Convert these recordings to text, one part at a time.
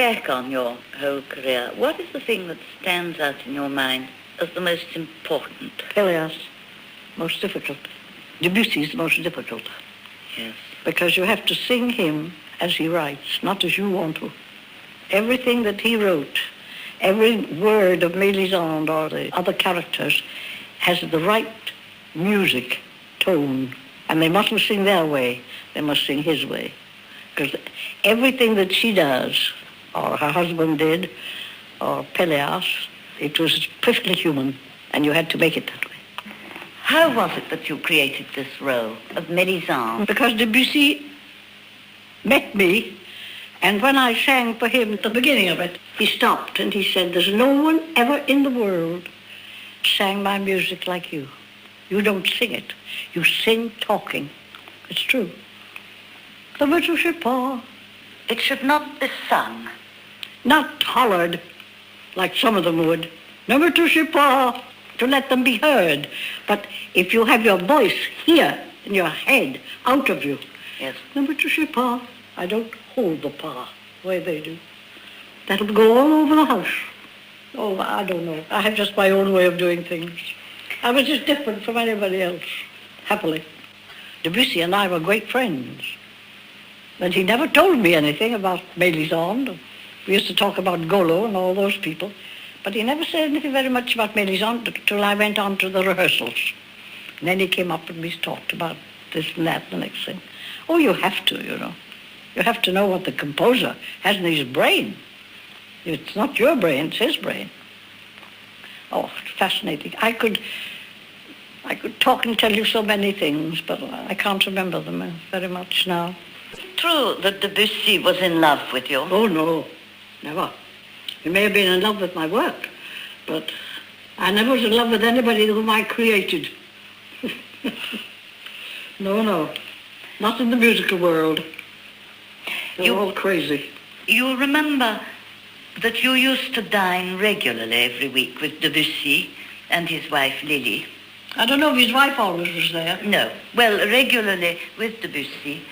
back on your whole career, what is the thing that stands out in your mind as the most important? Pelléas, most difficult. Debussy is the most difficult. Yes. Because you have to sing him as he writes, not as you want to. Everything that he wrote, every word of Mélisande or the other characters has the right music, tone, and they mustn't sing their way, they must sing his way. Because everything that she does, or her husband did, or Pelléas, it was perfectly human, and you had to make it that way. How was it that you created this role of Mélisande? Because Debussy met me, and when I sang for him at the beginning of it, he stopped and he said, "There's no one ever in the world sang my music like you. You don't sing it. You sing talking." It's true. It should not be sung. Not hollered, like some of them would. Never to let them be heard. But if you have your voice here, in your head, out of you, yes. I don't hold the pa the way they do. That'll go all over the house. Oh, I don't know. I have just my own way of doing things. I was just different from anybody else, happily. Debussy and I were great friends. And he never told me anything about Mélisande. We used to talk about Golo and all those people. But he never said anything very much about Mélisande till I went on to the rehearsals. And then he came up and we talked about this and that, the next thing. Oh, you have to, you know. You have to know what the composer has in his brain. It's not your brain, it's his brain. Oh, it's fascinating. I could talk and tell you so many things, but I can't remember them very much now. True that Debussy was in love with you? Oh, no, never. He may have been in love with my work, but I never was in love with anybody whom I created. No, not in the musical world. They're all crazy. You remember that you used to dine regularly every week with Debussy and his wife Lily? I don't know if his wife always was there. No. Well, regularly with Debussy.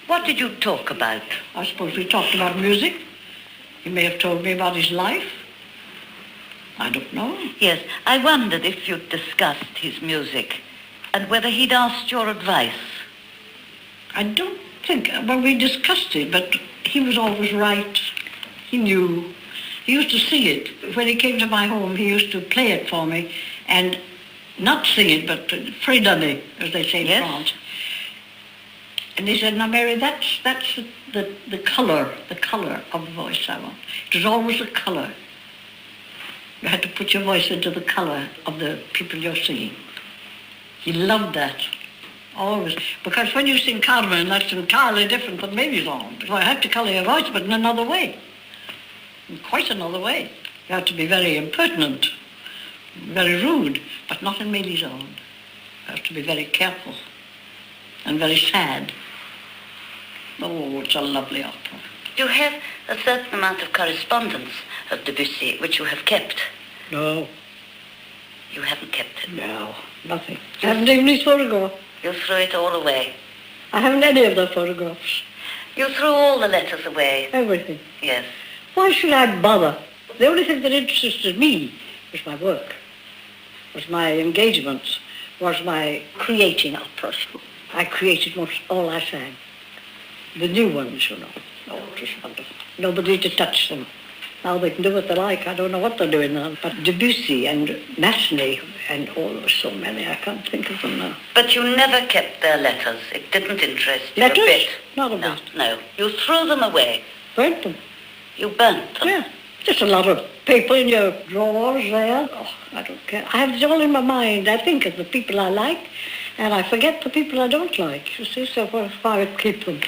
What did you talk about? I suppose we talked about music. He may have told me about his life. I don't know. Yes, I wondered if you'd discussed his music and whether he'd asked your advice. I don't think, well, we discussed it, but he was always right. He knew. He used to sing it. When he came to my home, he used to play it for me and not sing it, but fredonner, as they say in France. And he said, "Now, Mary, that's the colour of the voice I want. It was always the colour. You had to put your voice into the colour of the people you're singing." He loved that, always. Because when you sing Carmen, that's entirely different from Mélisande. So I had to colour your voice, but in another way. In quite another way. You have to be very impertinent, very rude, but not in Mélisande. You have to be very careful and very sad. Oh, it's a lovely opera. You have a certain amount of correspondence of Debussy, which you have kept. No. You haven't kept it? No, nothing. I haven't even his photograph. You threw it all away? I haven't any of the photographs. You threw all the letters away? Everything. Yes. Why should I bother? The only thing that interested me was my work, was my engagements, was my creating operas. I created most all I sang. The new ones, you know. Oh, it was wonderful. Nobody to touch them. Now they can do what they like. I don't know what they're doing now. But Debussy and Massenet and so many, I can't think of them now. But you never kept their letters. It didn't interest you letters? A bit. Not a bit. No. You threw them away. Burnt them. You burnt them? Yeah. Just a lot of paper in your drawers there. Oh, I don't care. I have it all in my mind. I think of the people I like, and I forget the people I don't like. You see, so why keep them?